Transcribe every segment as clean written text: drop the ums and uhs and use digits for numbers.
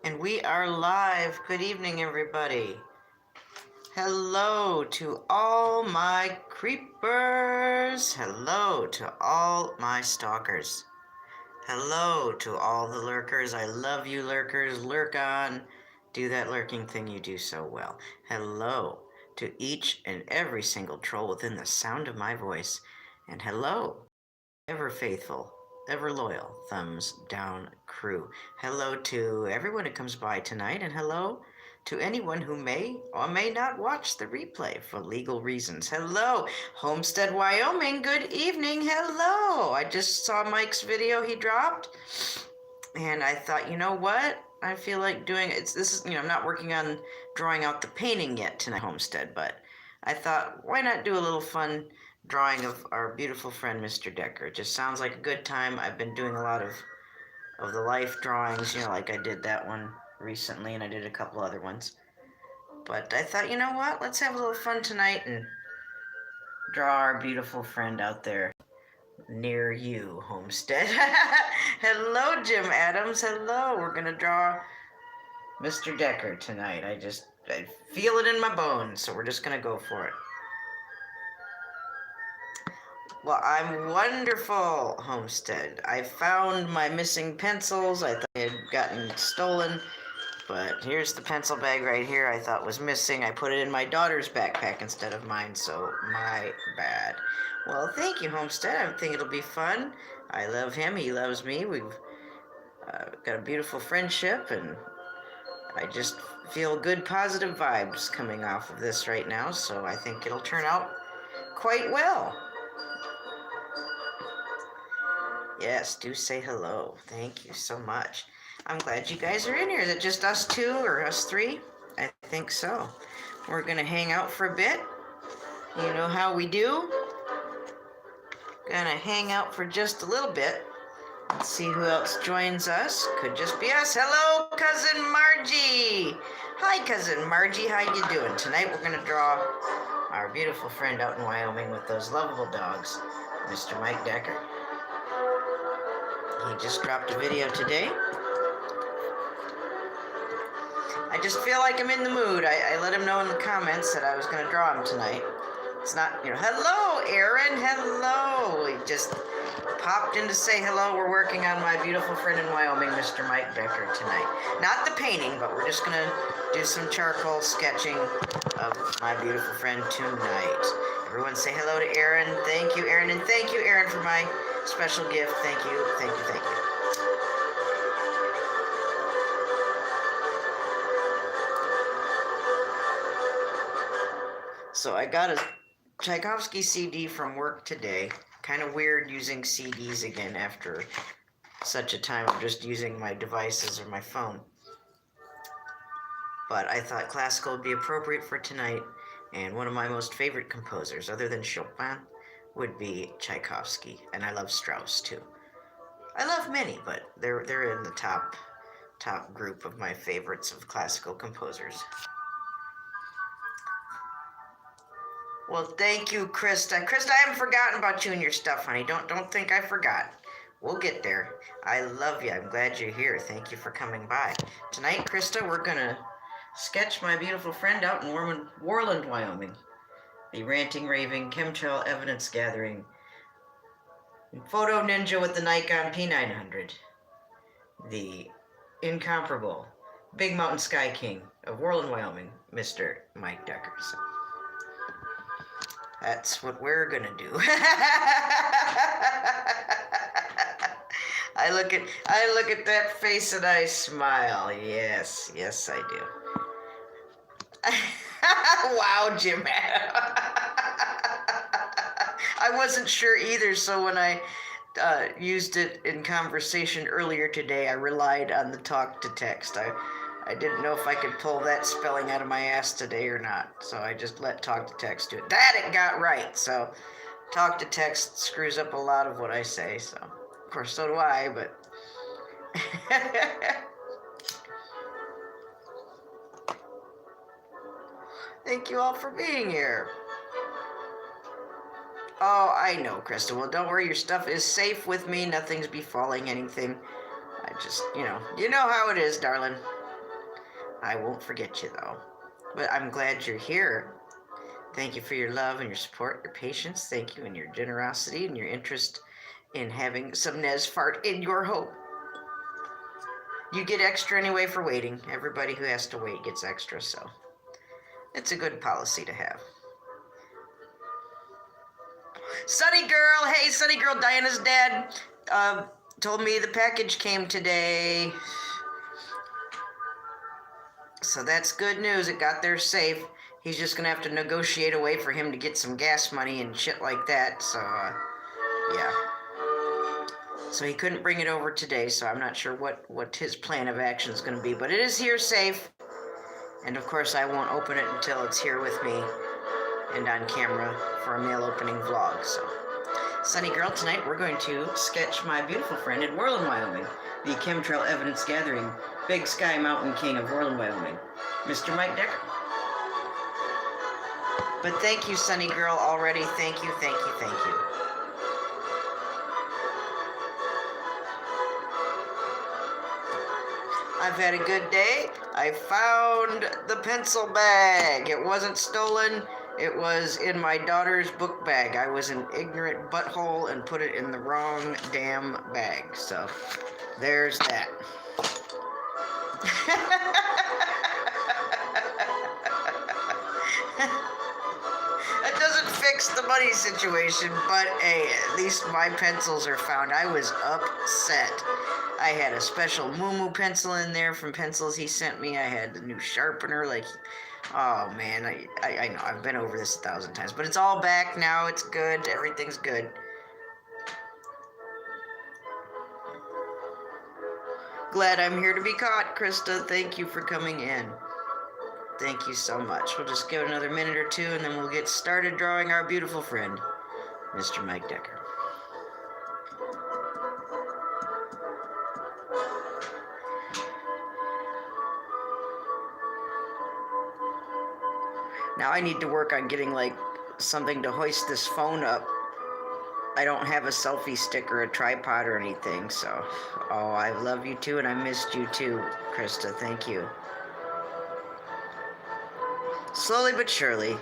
And we are live. Good evening, everybody. Hello to all my creepers. Hello to all my stalkers. Hello to all the lurkers. I love you, lurkers. Lurk on. Do that lurking thing you do so well. Hello to each and every single troll within the sound of my voice. And hello, ever faithful, ever loyal, thumbs down crew. Hello to everyone who comes by tonight, and hello to anyone who may or may not watch the replay for legal reasons. Hello, Homestead, Wyoming. Good evening. Hello. I just saw Mike's video he dropped, and I thought, you know what? I feel like doing it. This is, I'm not working on drawing out the painting yet tonight, Homestead, but I thought, why not do a little fun drawing of our beautiful friend, Mr. Decker? It just sounds like a good time. I've been doing a lot of the life drawings, like I did that one recently, and I did a couple other ones. But I thought, you know what? Let's have a little fun tonight and draw our beautiful friend out there near you, Homestead. Hello, Jim Adams. Hello. We're going to draw Mr. Decker tonight. I feel it in my bones, so we're just going to go for it. Well, I'm wonderful, Homestead. I found my missing pencils. I thought I had gotten stolen, but here's the pencil bag right here I thought was missing. I put it in my daughter's backpack instead of mine, so my bad. Well, thank you, Homestead. I think it'll be fun. I love him. He loves me. We've got a beautiful friendship, and I just feel good, positive vibes coming off of this right now, so I think it'll turn out quite well. Yes, do say hello. Thank you so much. I'm glad you guys are in here. Is it just us two or us three? I think so. We're going to hang out for a bit. You know how we do. Going to hang out for just a little bit. Let's see who else joins us. Could just be us. Hello, Cousin Margie. Hi, Cousin Margie. How you doing? Tonight we're going to draw our beautiful friend out in Wyoming with those lovable dogs, Mr. Mike Decker. He just dropped a video today. I just feel like I'm in the mood. I let him know in the comments that I was going to draw him tonight. It's not, hello, Aaron, hello. He just popped in to say hello. We're working on my beautiful friend in Wyoming, Mr. Mike Decker, tonight. Not the painting, but we're just going to do some charcoal sketching of my beautiful friend tonight. Everyone say hello to Aaron. Thank you, Aaron, and thank you, Aaron, for my special gift. Thank you, thank you, thank you. So I got a Tchaikovsky CD from work today. Kind of weird using CDs again after such a time of just using my devices or my phone. But I thought classical would be appropriate for tonight, and one of my most favorite composers, other than Chopin, would be Tchaikovsky, and I love Strauss too. I love many, but they're in the top group of my favorites of classical composers. Well, thank you, Krista. Krista, I haven't forgotten about you and your stuff, honey. Don't think I forgot. We'll get there. I love you. I'm glad you're here. Thank you for coming by. Tonight, Krista, we're gonna sketch my beautiful friend out in Worland, Wyoming. The ranting, raving, chemtrail evidence gathering photo ninja with the Nikon P900. The incomparable Big Mountain Sky King of Worland, Wyoming, Mr. Mike Decker. So that's what we're gonna do. I look at that face and I smile. Yes, I do. Wow, Jim. I wasn't sure either, so when I used it in conversation earlier today, I relied on the talk to text. I didn't know if I could pull that spelling out of my ass today or not, so I just let talk to text do it. That it got right, so talk to text screws up a lot of what I say, so of course so do I, but thank you all for being here. Oh, I know, Krista. Well, don't worry. Your stuff is safe with me. Nothing's befalling anything. I just, you know how it is, darling. I won't forget you, though. But I'm glad you're here. Thank you for your love and your support, your patience. Thank you and your generosity and your interest in having some Nez fart in your home. You get extra anyway for waiting. Everybody who has to wait gets extra, so it's a good policy to have. Sunny Girl, hey Sunny Girl, Diana's dad told me the package came today. So that's good news. It got there safe. He's just gonna have to negotiate a way for him to get some gas money and shit like that. So, yeah. So he couldn't bring it over today, so I'm not sure what his plan of action is gonna be. But it is here safe. And of course, I won't open it until it's here with me and on camera for a mail opening vlog. So, Sunny Girl, tonight we're going to sketch my beautiful friend in Worland, Wyoming, the chemtrail evidence gathering Big Sky Mountain King of Worland, Wyoming, Mr. Mike Decker. But thank you, Sunny Girl, already. Thank you, thank you, thank you. I've had a good day. I found the pencil bag. It wasn't stolen. It was in my daughter's book bag. I was an ignorant butthole and put it in the wrong damn bag. So, there's that. That doesn't fix the money situation, but hey, at least my pencils are found. I was upset. I had a special Moo pencil in there from pencils he sent me. I had the new sharpener, like, oh man, I know, I've been over this 1,000 times, but it's all back now. It's good. Everything's good. Glad I'm here to be caught, Krista. Thank you for coming in. Thank you so much. We'll just give it another minute or two, and then we'll get started drawing our beautiful friend, Mr. Mike Decker. Now I need to work on getting, like, something to hoist this phone up. I don't have a selfie stick or a tripod or anything, so... Oh, I love you too, and I missed you too, Krista. Thank you. Slowly but surely,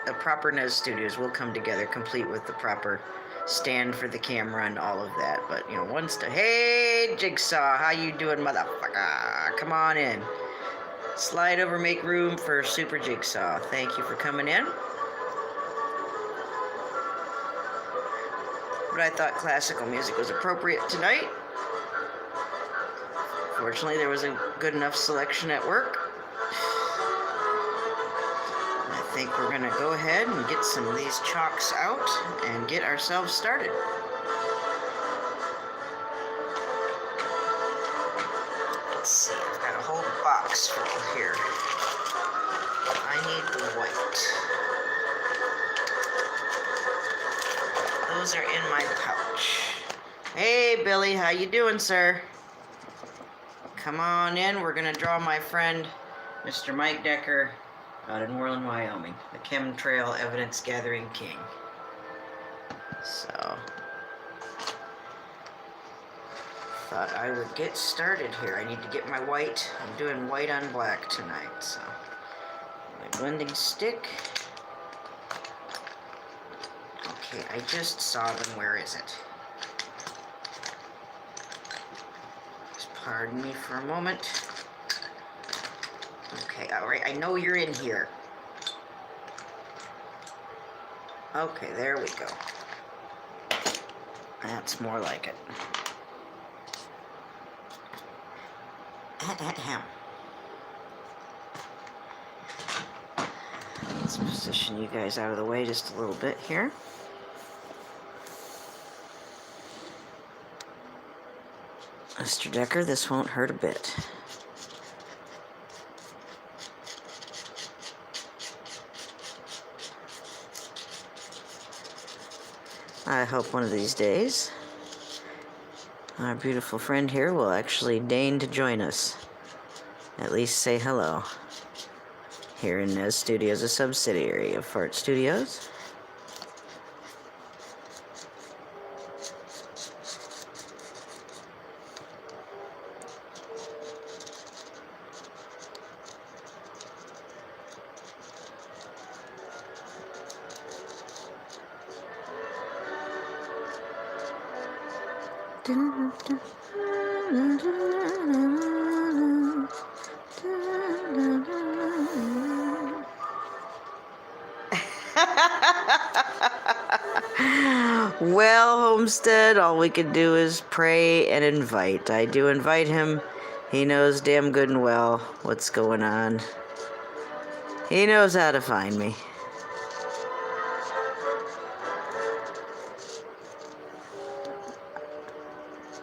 the proper Nez Studios will come together, complete with the proper stand for the camera and all of that. But, you know, once to... Hey, Jigsaw, how you doing, motherfucker? Come on in. Slide over, make room for Super Jigsaw. Thank you for coming in. But I thought classical music was appropriate tonight. Fortunately, there was a good enough selection at work. I think we're going to go ahead and get some of these chalks out and get ourselves started. Let's see, I've got a whole box full here. I need the white. Those are in my pouch. Hey, Billy, how you doing, sir? Come on in. We're going to draw my friend, Mr. Mike Decker, out in Worland, Wyoming, the chemtrail evidence gathering king. So, thought I would get started here. I need to get my white. I'm doing white on black tonight, so my blending stick. Okay, I just saw them. Where is it? Just pardon me for a moment. Okay, alright, I know you're in here. Okay, there we go. That's more like it. Let's position you guys out of the way just a little bit here. Mr. Decker, this won't hurt a bit. I hope one of these days our beautiful friend here will actually deign to join us. At least say hello. Here in Nez Studios, a subsidiary of Fart Studios. Well, Homestead, all we can do is pray and invite. I do invite him. He knows damn good and well what's going on. He knows how to find me.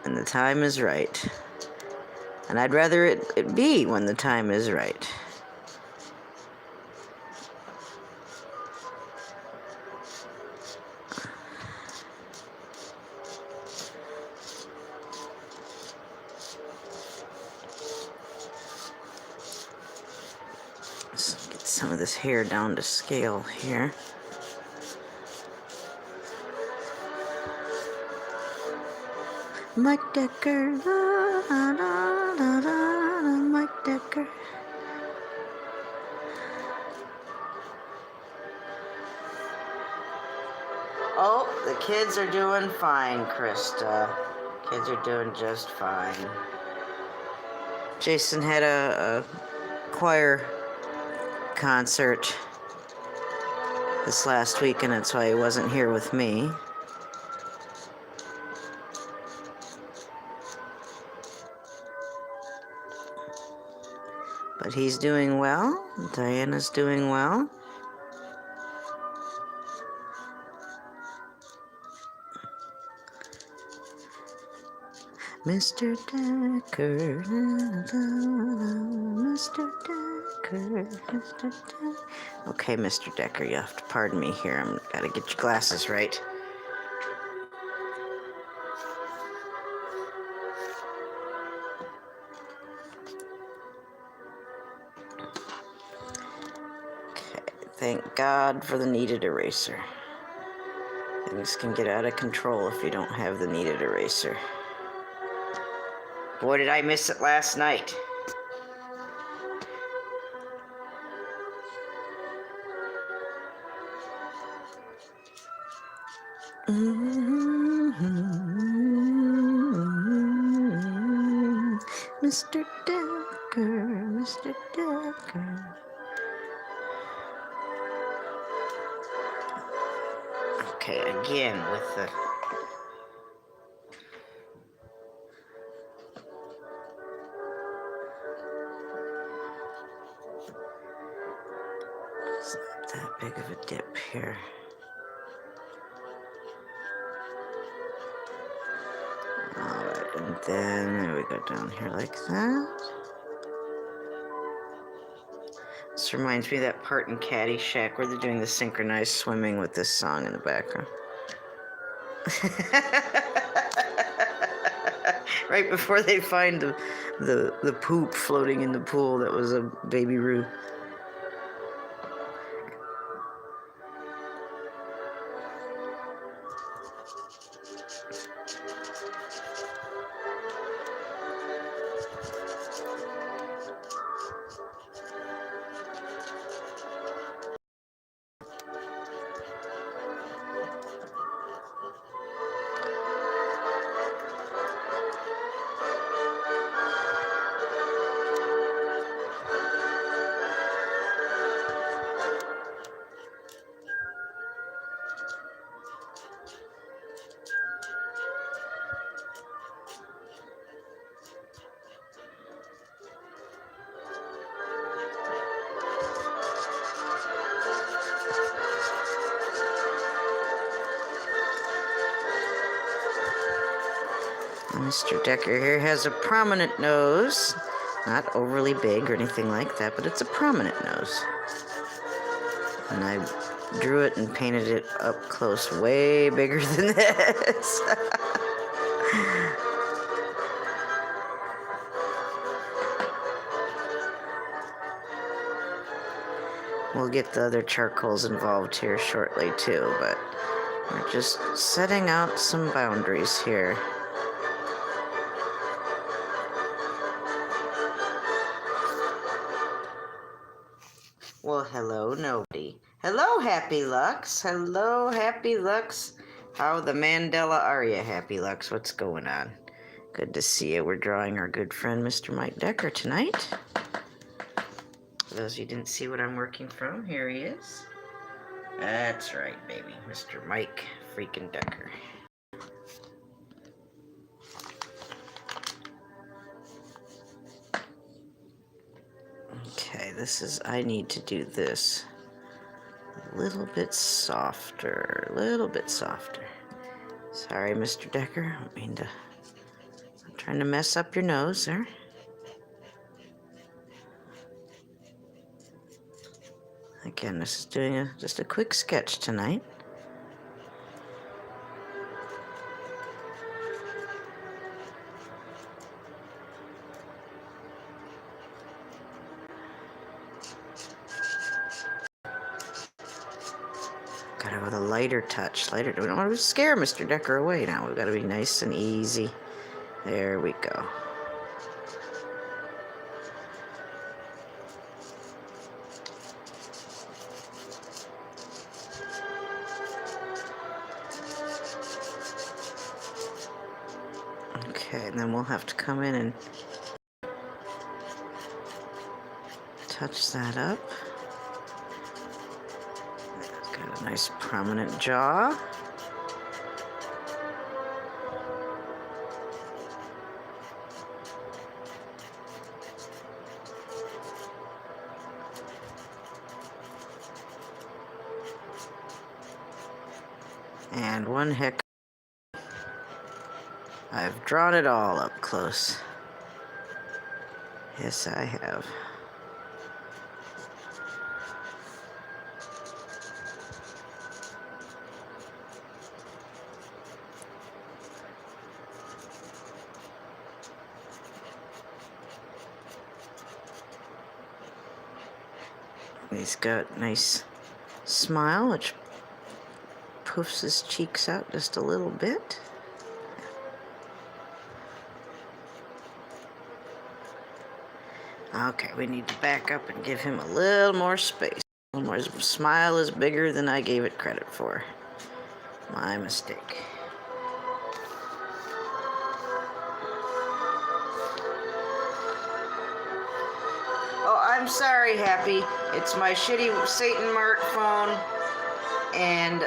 And the time is right. And I'd rather it be when the time is right. Let's get some of this hair down to scale here. Mike Decker, la, la, la, la, la, Mike Decker. Oh, the kids are doing fine, Krista. Kids are doing just fine. Jason had a choir concert this last week, and that's why he wasn't here with me. But he's doing well. Diana's doing well. Mr. Decker, Mr. Decker, Mr. Decker. Okay, Mr. Decker, you have to pardon me here. I'm gotta get your glasses right. Okay, thank God for the needed eraser. Things can get out of control if you don't have the needed eraser. Boy, did I miss it last night. Mr. Decker, Mr. Decker. Okay, again with the... It's not that big of a dip here. Alright, and then we go down here like that. This reminds me of that part in Caddyshack where they're doing the synchronized swimming with this song in the background. Right before they find the poop floating in the pool that was a baby Roo. Mr. Decker here has a prominent nose. Not overly big or anything like that, but it's a prominent nose. And I drew it and painted it up close, way bigger than this. We'll get the other charcoals involved here shortly too, but we're just setting out some boundaries here. Well, hello, nobody. Hello, Happy Lux. Hello, Happy Lux. How the Mandela are you, Happy Lux? What's going on? Good to see you. We're drawing our good friend, Mr. Mike Decker, tonight. For those of you who didn't see what I'm working from, here he is. That's right, baby. Mr. Mike freaking Decker. Okay, I need to do this a little bit softer. Sorry, Mr. Decker. I'm trying to mess up your nose there. Again, this is doing just a quick sketch tonight. Gotta go with a lighter touch. We don't want to scare Mr. Decker away now. We've got to be nice and easy. There we go. Okay, and then we'll have to come in and touch that up. It's got a nice prominent jaw. And one heck, I've drawn it all up close. Yes, I have. He's got a nice smile, which poofs his cheeks out just a little bit. Okay, we need to back up and give him a little more space. A little more. His smile is bigger than I gave it credit for. My mistake. Oh, I'm sorry, Happy. It's my shitty Satan Mark phone and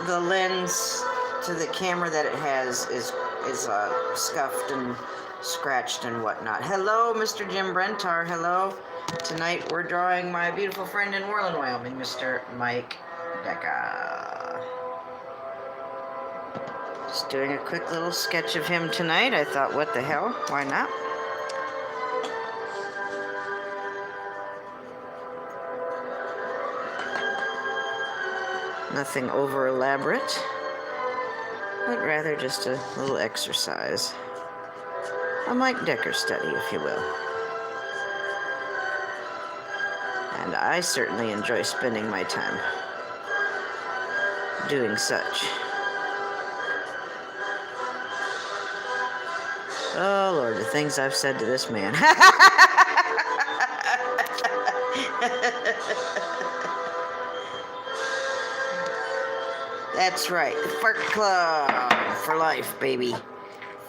the lens to the camera that it has is scuffed and scratched and whatnot. Hello, Mr. Jim Brentar. Hello. Tonight we're drawing my beautiful friend in Worland, Wyoming, Mr. Mike Decker. Just doing a quick little sketch of him tonight. I thought, what the hell? Why not? Nothing over elaborate, but rather just a little exercise. A Mike Decker study, if you will. And I certainly enjoy spending my time doing such. Oh, Lord, the things I've said to this man. That's right, the Fart Club for life, baby.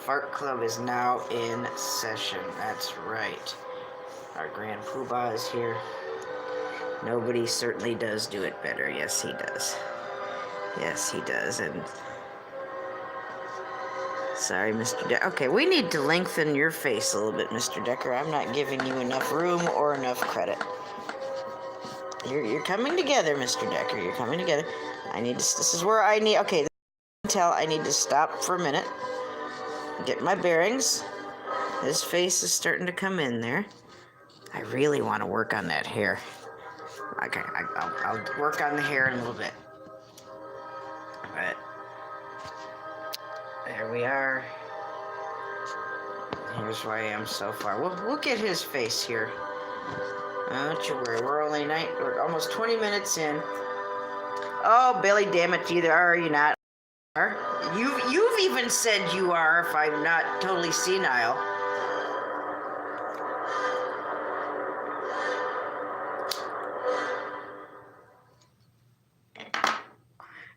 Fart Club is now in session. That's right. Our Grand Poobah is here. Nobody certainly does do it better. Yes, he does. Yes, he does. And sorry, Mr. Decker. Okay, we need to lengthen your face a little bit, Mr. Decker. I'm not giving you enough room or enough credit. You're coming together, Mr. Decker. You're coming together. This is where I need, okay, I need to stop for a minute, get my bearings. His face is starting to come in there. I really want to work on that hair. Okay, I'll work on the hair in a little bit. But there we are. Here's where I am so far. We'll get his face here. Don't you worry. We're almost 20 minutes in. Oh, Billy, damn it, you either are or you're not. You've even said you are, if I'm not totally senile.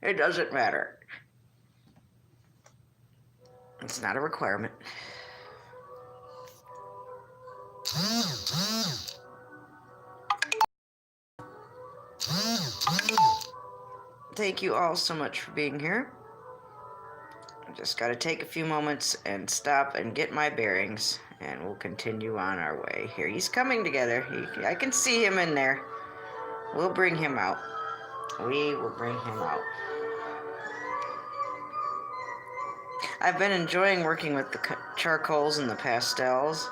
It doesn't matter. It's not a requirement. Thank you all so much for being here. I just got to take a few moments and stop and get my bearings, and we'll continue on our way. Here, he's coming together. I can see him in there. We'll bring him out. We will bring him out. I've been enjoying working with the charcoals and the pastels.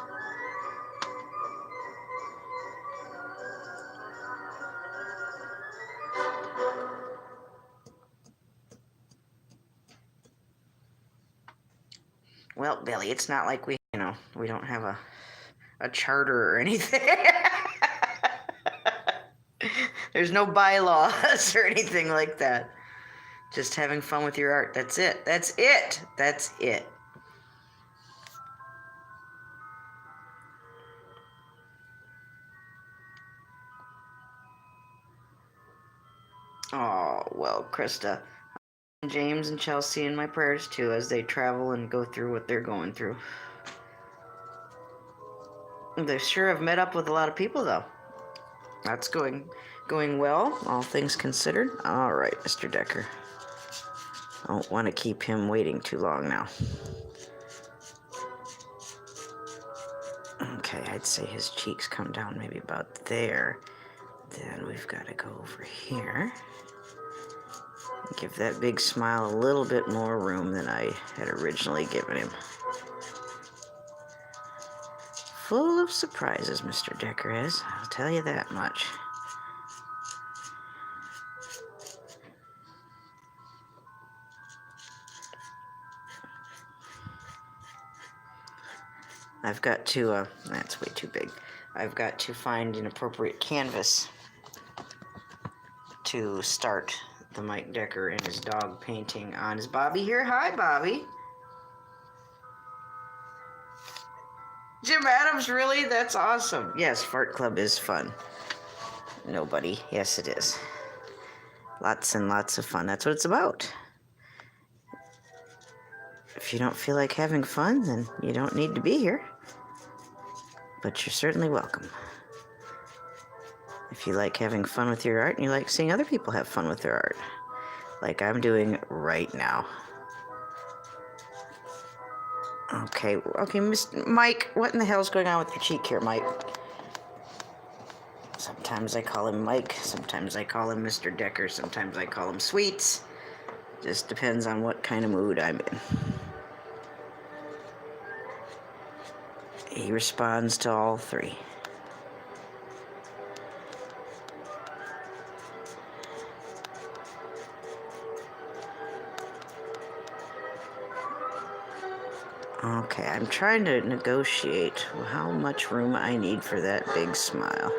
Well, Billy, it's not like we don't have a charter or anything. There's no bylaws or anything like that. Just having fun with your art. That's it. That's it. That's it. Oh, well, Krista. James and Chelsea in my prayers too as they travel and go through what they're going through. They sure have met up with a lot of people though. That's going well, all things considered. All right, Mr. Decker. I don't want to keep him waiting too long now. Okay, I'd say his cheeks come down maybe about there. Then we've got to go over here. Give that big smile a little bit more room than I had originally given him. Full of surprises, Mr. Decker is. I'll tell you that much. I've got to, that's way too big. I've got to find an appropriate canvas to start the Mike Decker and his dog painting on. Is Bobby here? Hi, Bobby. Jim Adams, really? That's awesome. Yes, Fart Club is fun. Nobody. Yes, it is. Lots and lots of fun. That's what it's about. If you don't feel like having fun, then you don't need to be here. But you're certainly welcome. If you like having fun with your art and you like seeing other people have fun with their art, like I'm doing right now. Okay, Mr. Mike, what in the hell's going on with your cheek here, Mike? Sometimes I call him Mike, sometimes I call him Mr. Decker, sometimes I call him Sweets. Just depends on what kind of mood I'm in. He responds to all three. Okay, I'm trying to negotiate how much room I need for that big smile.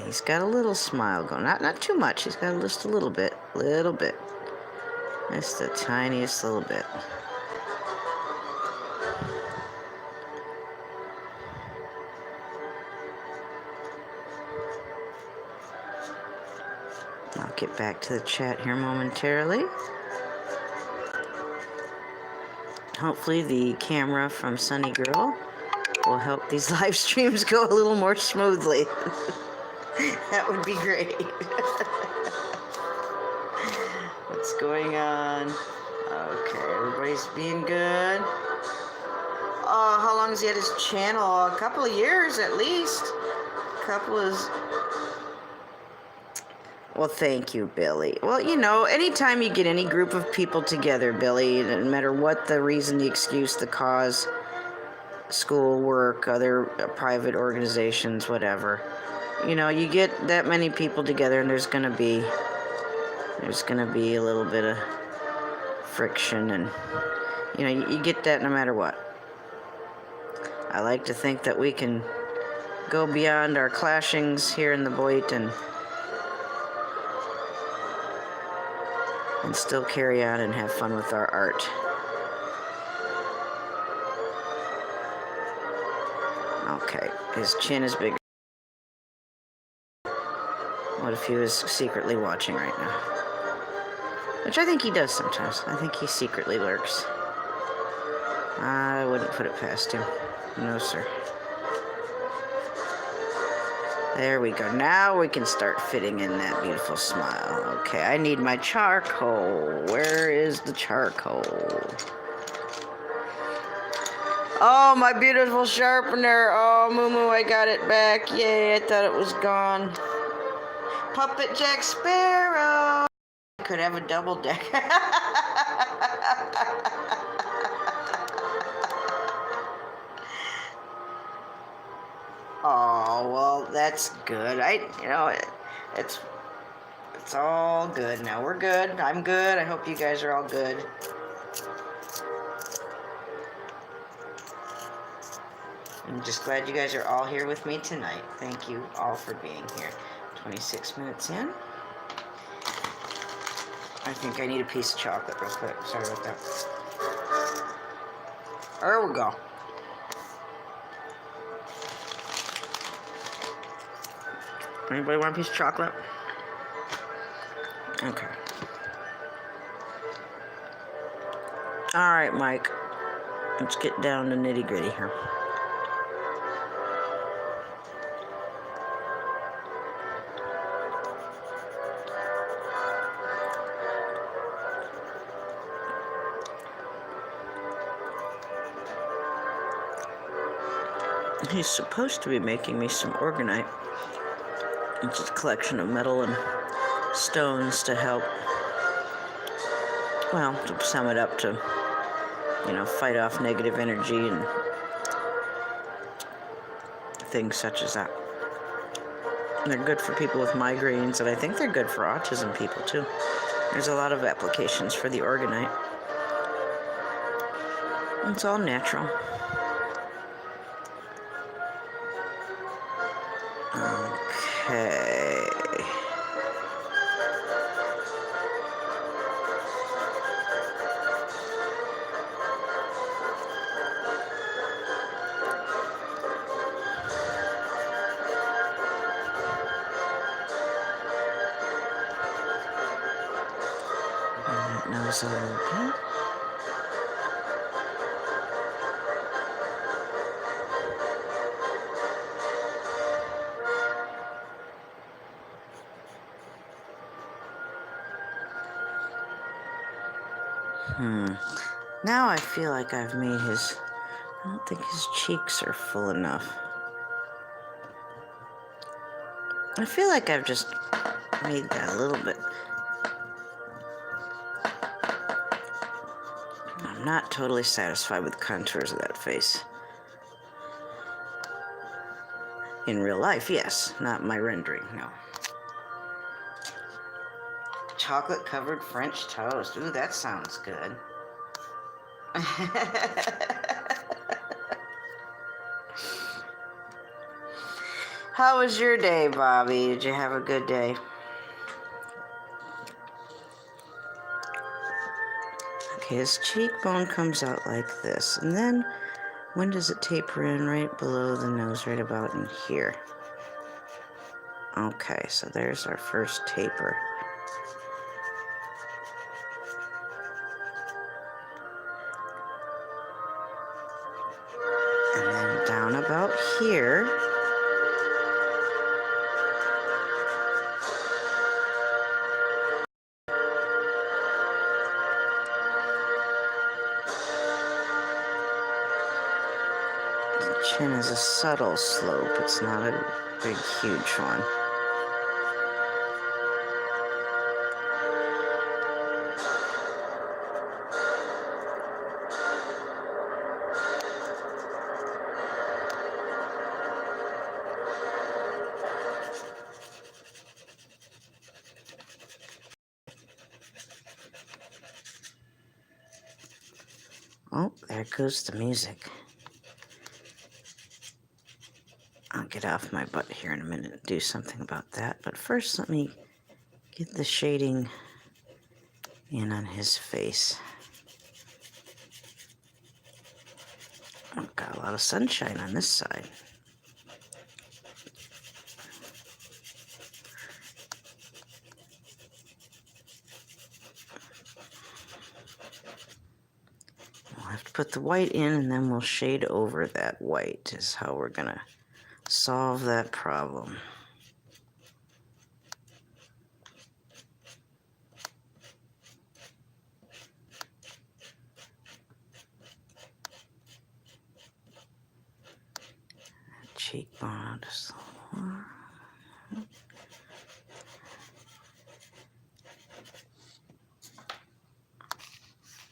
He's got a little smile going. Not too much. He's got just a little bit. Just the tiniest little bit. I'll get back to the chat here momentarily. Hopefully the camera from Sunny Girl will help these live streams go a little more smoothly. That would be great. What's going on? Okay, everybody's being good. Oh, how long has he had his channel? A couple of years at least. Well, thank you, Billy. Well, anytime you get any group of people together, Billy, no matter what the reason, the excuse, the cause, school, work, other private organizations, whatever, you get that many people together and there's going to be a little bit of friction, and you get that no matter what. I like to think that we can go beyond our clashings here in the Boyd and still carry on and have fun with our art. Okay, his chin is big. What if he was secretly watching right now? Which I think he does sometimes. I think he secretly lurks. I wouldn't put it past him. No, sir. There we go. Now we can start fitting in that beautiful smile. Okay, I need my charcoal. Where is the charcoal? Oh, my beautiful sharpener. Oh, Moo, I got it back. Yay, I thought it was gone. Puppet Jack Sparrow. Could have a double deck. Oh, well, that's good. It's all good. Now we're good. I'm good. I hope you guys are all good. I'm just glad you guys are all here with me tonight. Thank you all for being here. 26 minutes in. I think I need a piece of chocolate real quick. Sorry about that. There we go. Anybody want a piece of chocolate? Okay. All right, Mike. Let's get down to nitty-gritty here. He's supposed to be making me some organite. It's a collection of metal and stones to help, well, to sum it up, to, fight off negative energy and things such as that. And they're good for people with migraines, and I think they're good for autism people too. There's a lot of applications for the organite. It's all natural. Okay. That nose open. Now I feel like I've made I don't think his cheeks are full enough. I feel like I've just made that a little bit. I'm not totally satisfied with the contours of that face. In real life, yes. Not my rendering, no. Chocolate-covered French toast. Ooh, that sounds good. How was your day, Bobby? Did you have a good day? Okay, his cheekbone comes out like this. And then, when does it taper in? Right below the nose, right about in here. Okay, so there's our first taper. And then down about here. The chin is a subtle slope. It's not a big, huge one. Oh, there goes the music. I'll get off my butt here in a minute and do something about that. But first, let me get the shading in on his face. I've got a lot of sunshine on this side. have to put the white in, and then we'll shade over that white is how we're going to solve that problem. Cheekbone just a little more.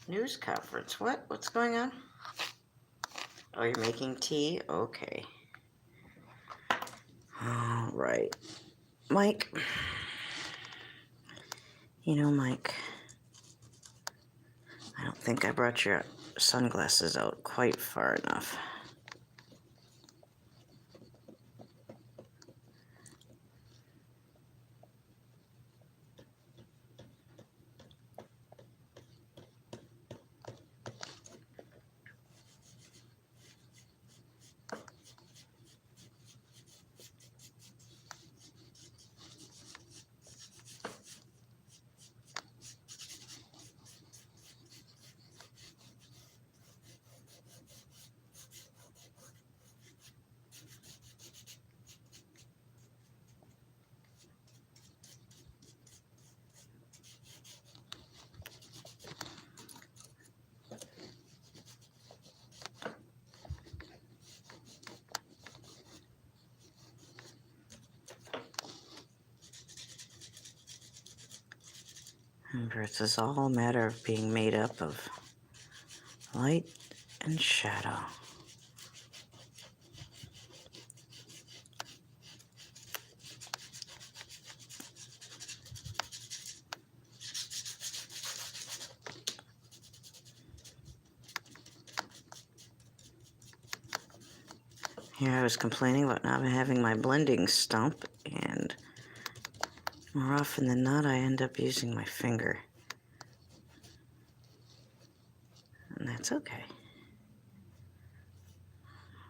News conference. What? What's going on? Oh, you're making tea? Okay. All right. Mike. You know, Mike, I don't think I brought your sunglasses out quite far enough. Remember, it's just all a matter of being made up of light and shadow. Here I was complaining about not having my blending stump, and more often than not, I end up using my finger. And that's okay.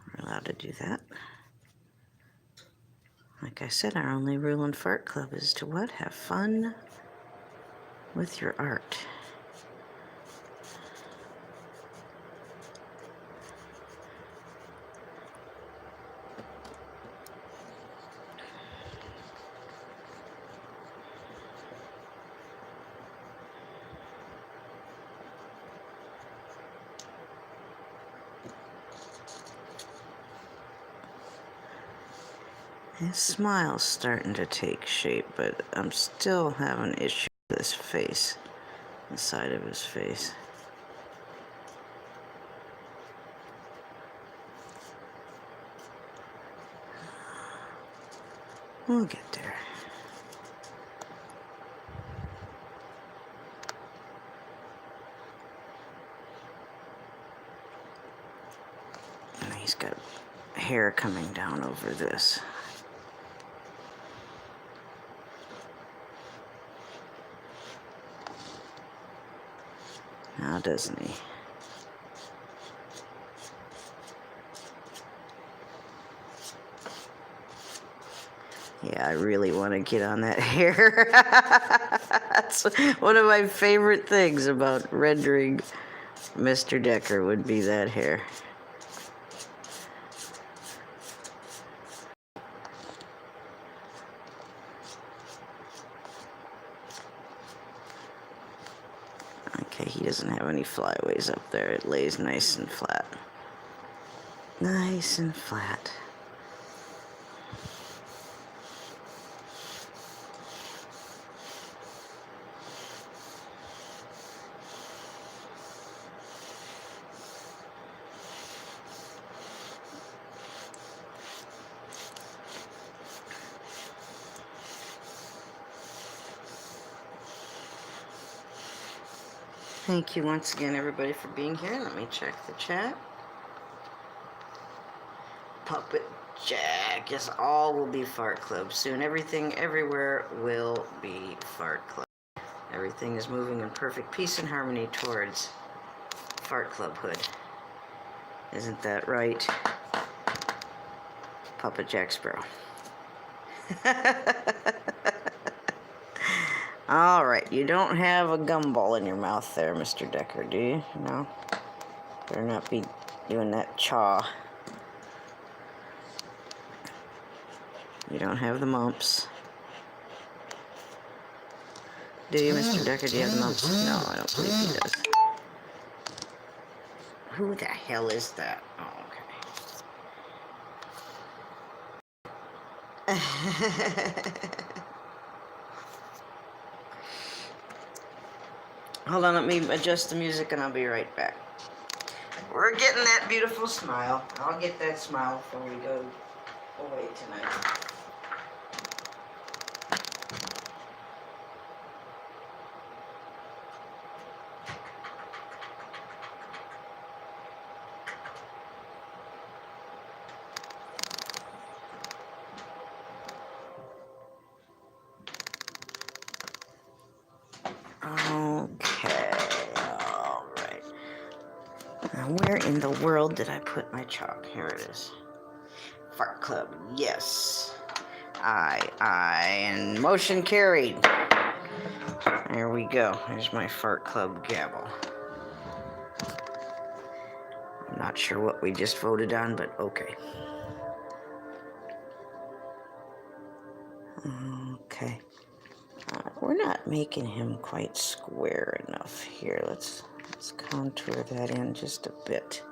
We're allowed to do that. Like I said, our only rule in Fart Club is to what? Have fun with your art. His smile's starting to take shape, but I'm still having an issue with his face, the side of his face. We'll get there. And he's got hair coming down over this. Now, doesn't he? Yeah, I really want to get on that hair. That's one of my favorite things about rendering Mr. Decker would be that hair. Okay, he doesn't have any flyaways up there. It lays nice and flat. Nice and flat. Thank you once again, everybody, for being here. Let me check the chat. Puppet Jack. Yes, all will be Fart Club soon. Everything, everywhere will be Fart Club. Everything is moving in perfect peace and harmony towards Fart Club hood. Isn't that right, Puppet Jack Sparrow? All right, you don't have a gumball in your mouth there, Mr. Decker, do you? No? Better not be doing that chaw. You don't have the mumps. Do you, Mr. Decker? Do you have the mumps? No, I don't believe he does. Who the hell is that? Oh, okay. Hold on, let me adjust the music and I'll be right back. We're getting that beautiful smile. I'll get that smile before we go away tonight. Okay, alright. Now where in the world did I put my chalk? Here it is. Fart Club, yes. And motion carried. There we go. There's my Fart Club gavel. I'm not sure what we just voted on, but okay. Okay. We're not making him quite square enough here. Let's contour that in just a bit.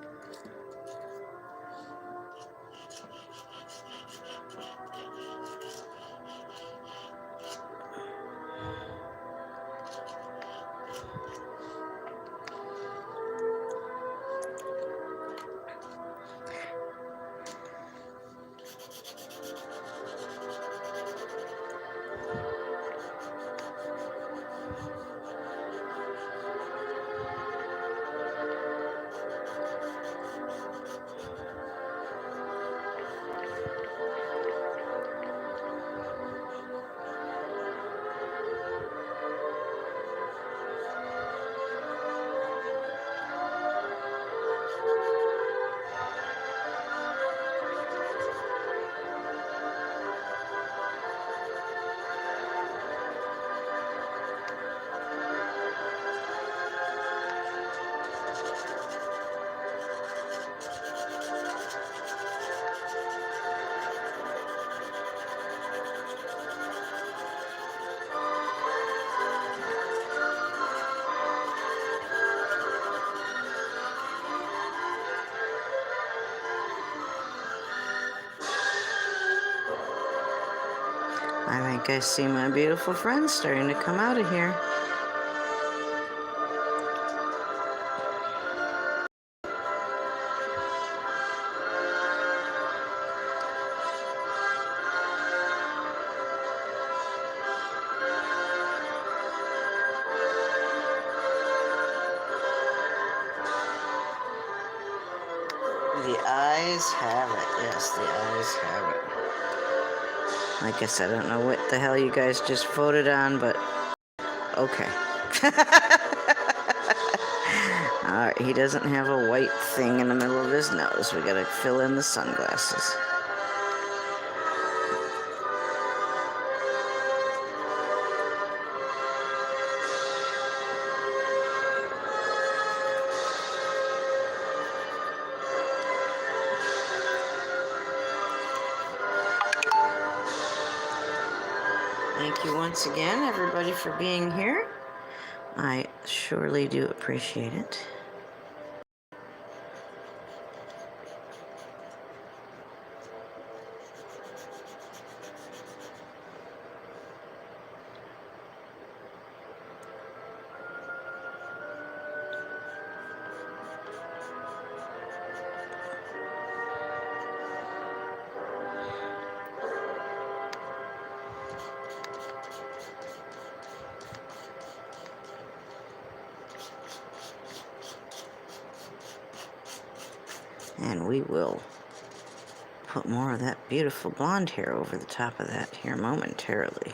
I think I see my beautiful friends starting to come out of here. The eyes have it. Yes, the eyes have it. Like I said, I don't know what the hell you guys just voted on, but okay. Alright, he doesn't have a white thing in the middle of his nose. We gotta fill in the sunglasses. Thank you once again, everybody, for being here. I surely do appreciate it. And we will put more of that beautiful blonde hair over the top of that here momentarily.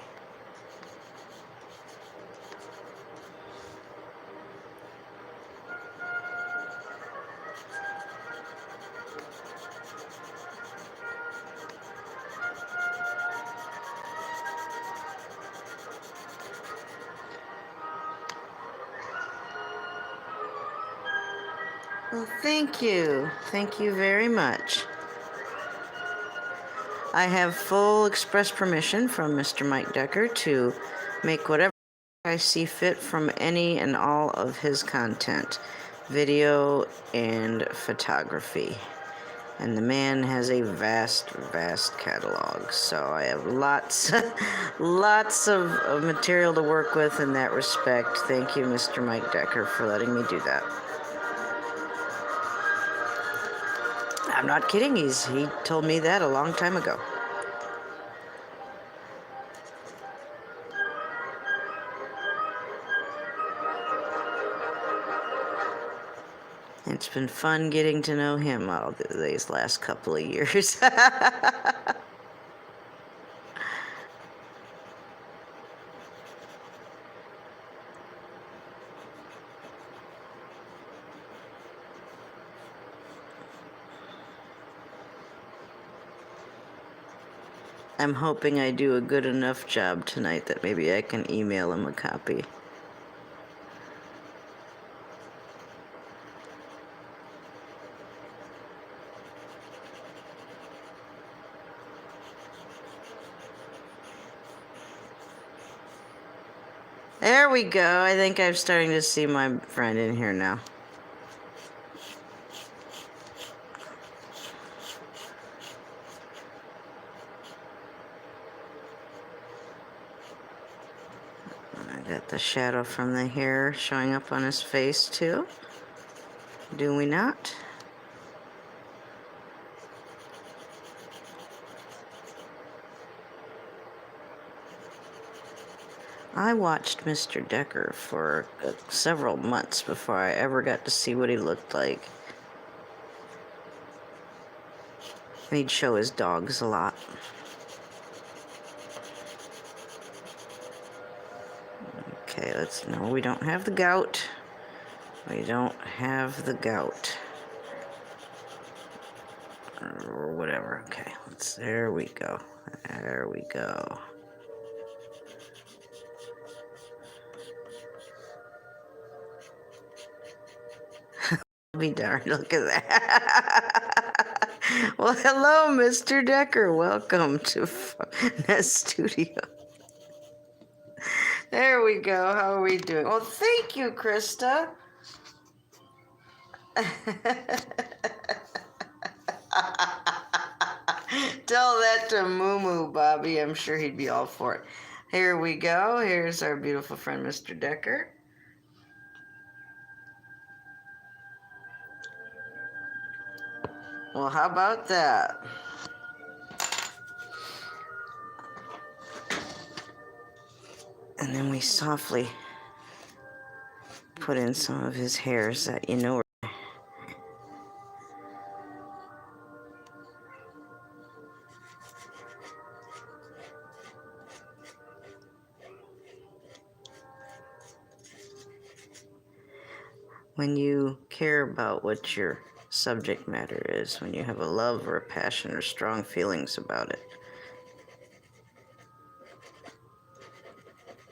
Well, thank you. Thank you very much. I have full express permission from Mr. Mike Decker to make whatever I see fit from any and all of his content, video and photography. And the man has a vast, vast catalog, so I have lots, lots of material to work with in that respect. Thank you, Mr. Mike Decker, for letting me do that. I'm not kidding. He told me that a long time ago. It's been fun getting to know him all these last couple of years. I'm hoping I do a good enough job tonight that maybe I can email him a copy. There we go. I think I'm starting to see my friend in here now. I got the shadow from the hair showing up on his face too. Do we not? I watched Mr. Decker for several months before I ever got to see what he looked like. And he'd show his dogs a lot. Okay, no, we don't have the gout. We don't have the gout. Or whatever. Okay, there we go. There we go. Be darned, look at that. Well, hello, Mr. Decker. Welcome to Nest Studio. There we go. How are we doing? Well, thank you, Krista. Tell that to Moo Bobby. I'm sure he'd be all for it. Here we go. Here's our beautiful friend, Mr. Decker. Well, how about that? And then we softly put in some of his hairs that you know. When you care about what your subject matter is, when you have a love or a passion or strong feelings about it,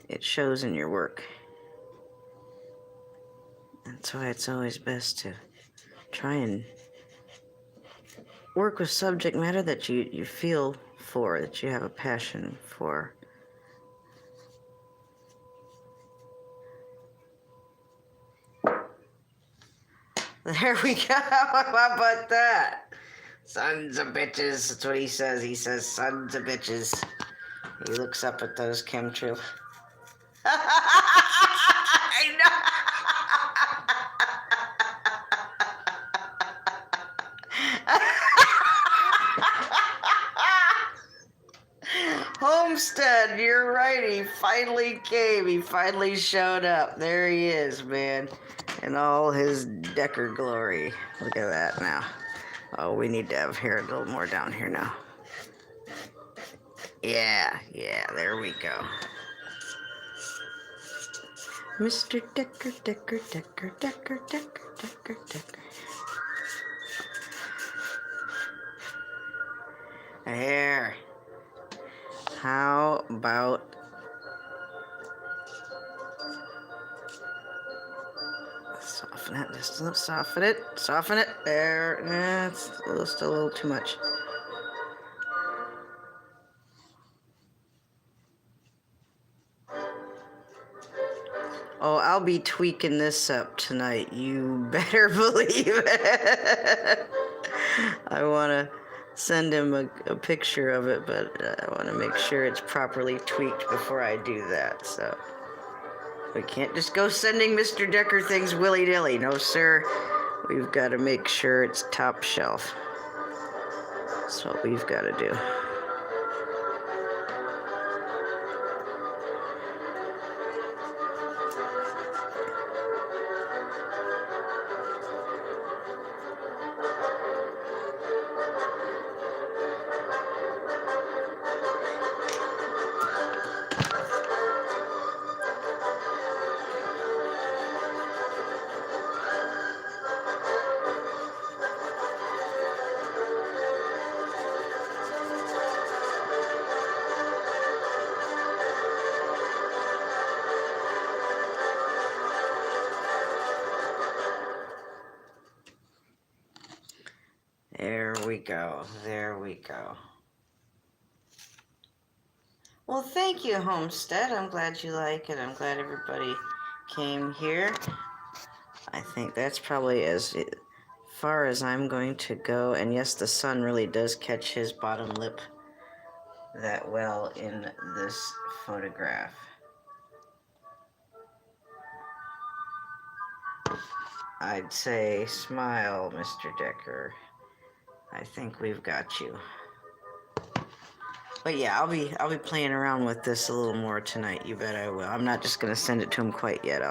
it shows in your work. That's why it's always best to try and work with subject matter that you feel for, that you have a passion for. There we go. How about that? Sons of bitches. That's what he says. He says, sons of bitches. He looks up at those chemtrails. I know. Homestead, you're right. He finally came. He finally showed up. There he is, man. In all his Decker glory. Look at that now. Oh, we need to have hair a little more down here now. Yeah, there we go. Mr. Decker, Decker, Decker, Decker, Decker, Decker, Decker. There. How about... Soften that Just soften it. Soften it. There. It's still a little too much. Oh, I'll be tweaking this up tonight. You better believe it. I want to send him a picture of it, but I want to make sure it's properly tweaked before I do that. So we can't just go sending Mr. Decker things willy-nilly. No, sir. We've got to make sure it's top shelf. That's what we've got to do. There we go. There we go. Well, thank you, Homestead. I'm glad you like it. I'm glad everybody came here. I think that's probably as far as I'm going to go. And yes, the sun really does catch his bottom lip that well in this photograph. I'd say smile, Mr. Decker. I think we've got you. But yeah, I'll be playing around with this a little more tonight. You bet I will. I'm not just gonna send it to him quite yet.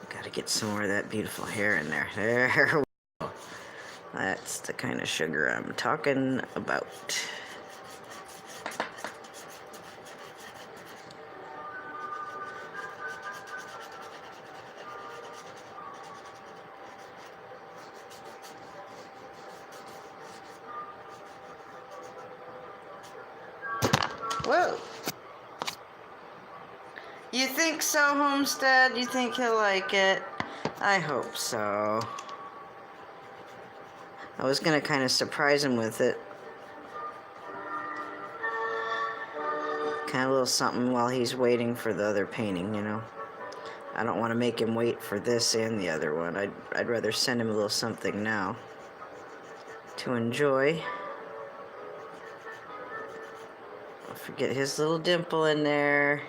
Gotta get some more of that beautiful hair in there. There we go. That's the kind of sugar I'm talking about. Whoa. You think so, Homestead? You think he'll like it? I hope so. I was gonna kind of surprise him with it. Kind of a little something while he's waiting for the other painting, you know. I don't want to make him wait for this and the other one. I'd rather send him a little something now to enjoy. Get his little dimple in there.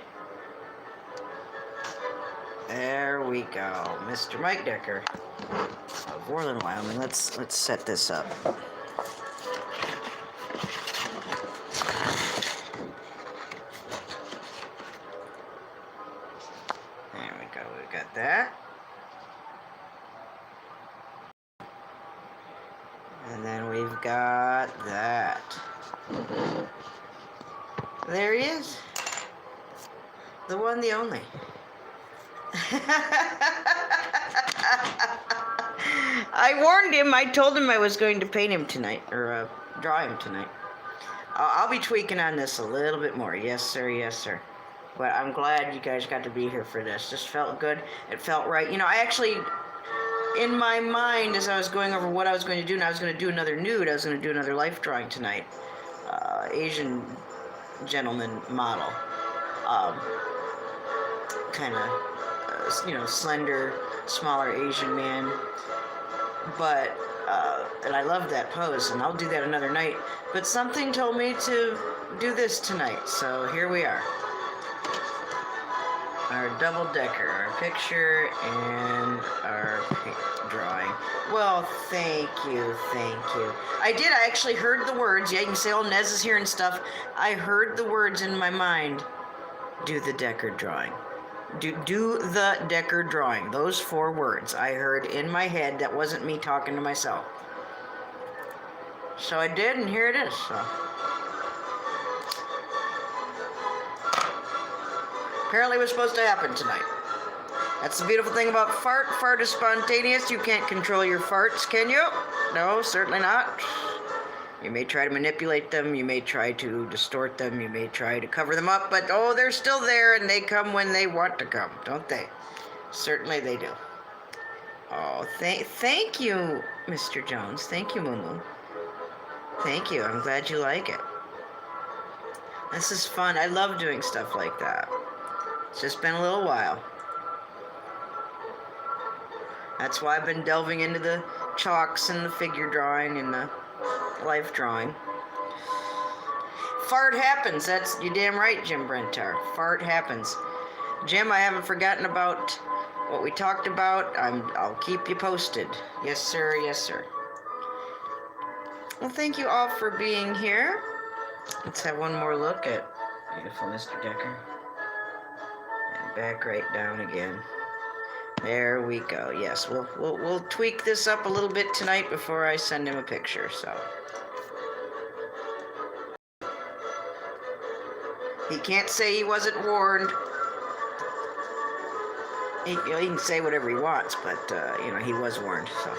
There we go, Mr. Mike Decker of Worland, Wyoming. Let's set this up. There we go. We got that. And then we've got that. There he is. The one, the only. I warned him. I told him I was going to paint him tonight, or draw him tonight. I'll be tweaking on this a little bit more. Yes, sir. Yes, sir. But I'm glad you guys got to be here for this. Just felt good. It felt right. You know, I actually, in my mind, as I was going over what I was going to do, and I was going to do another nude, I was going to do another life drawing tonight. Asian gentleman model, kind of you know, slender, smaller Asian man, but and I love that pose, and I'll do that another night, but something told me to do this tonight, so here we are. Our double decker, our picture, and our drawing. Well, thank you, thank you. I actually heard the words. Yeah, you can say, oh, Nez is here and stuff. I heard the words in my mind. Do the Decker drawing. Do the Decker drawing. Those 4 words I heard in my head. That wasn't me talking to myself. So I did, and here it is. So. Apparently it was supposed to happen tonight. That's the beautiful thing about fart. Fart is spontaneous. You can't control your farts, can you? No, certainly not. You may try to manipulate them, you may try to distort them, you may try to cover them up, but oh, they're still there and they come when they want to come, don't they? Certainly they do. Oh, thank you, Mr. Jones. Thank you, Moo Moo. Thank you. I'm glad you like it. This is fun. I love doing stuff like that. It's just been a little while. That's why I've been delving into the chalks and the figure drawing and the life drawing. Fart happens. That's you damn right, Jim Brentar. Fart happens. Jim, I haven't forgotten about what we talked about. I'll keep you posted. Yes, sir. Yes, sir. Well, thank you all for being here. Let's have one more look at beautiful Mr. Decker. And back right down again. There we go. Yes, we'll tweak this up a little bit tonight before I send him a picture. So he can't say he wasn't warned. He can say whatever he wants, but he was warned. So.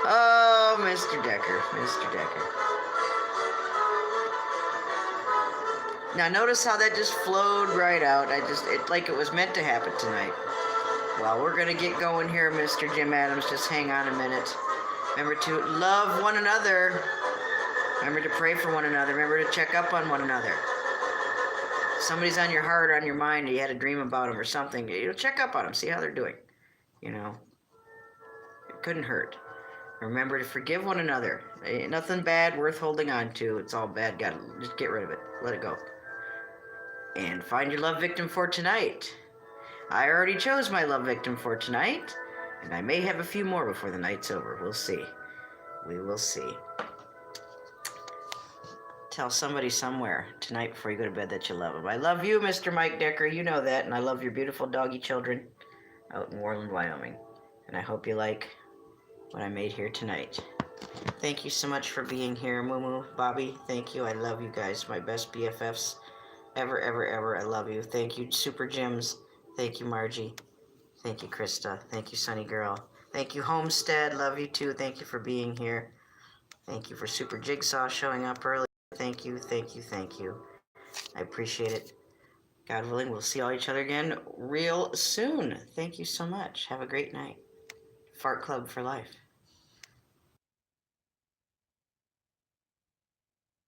Oh, Mr. Decker, Mr. Decker. Now notice how that just flowed right out. Like it was meant to happen tonight. Well, we're gonna get going here, Mr. Jim Adams. Just hang on a minute. Remember to love one another. Remember to pray for one another. Remember to check up on one another. If somebody's on your heart, on your mind, and you had a dream about them or something, check up on them, see how they're doing. It couldn't hurt. Remember to forgive one another. Ain't nothing bad worth holding on to. It's all bad. Just get rid of it. Let it go. And find your love victim for tonight. I already chose my love victim for tonight, and I may have a few more before the night's over. We'll see. We will see. Tell somebody somewhere tonight before you go to bed that you love them. I love you, Mr. Mike Decker. You know that, and I love your beautiful doggy children out in Warland, Wyoming. And I hope you like what I made here tonight. Thank you so much for being here, Moo Moo, Bobby. Thank you. I love you guys. My best BFFs ever, ever, ever. I love you. Thank you, Super Jims. Thank you, Margie. Thank you, Krista. Thank you, Sunny Girl. Thank you, Homestead. Love you too. Thank you for being here. Thank you for Super Jigsaw showing up early. Thank you, thank you, thank you. I appreciate it. God willing, we'll see all each other again real soon. Thank you so much. Have a great night. Fart Club for life.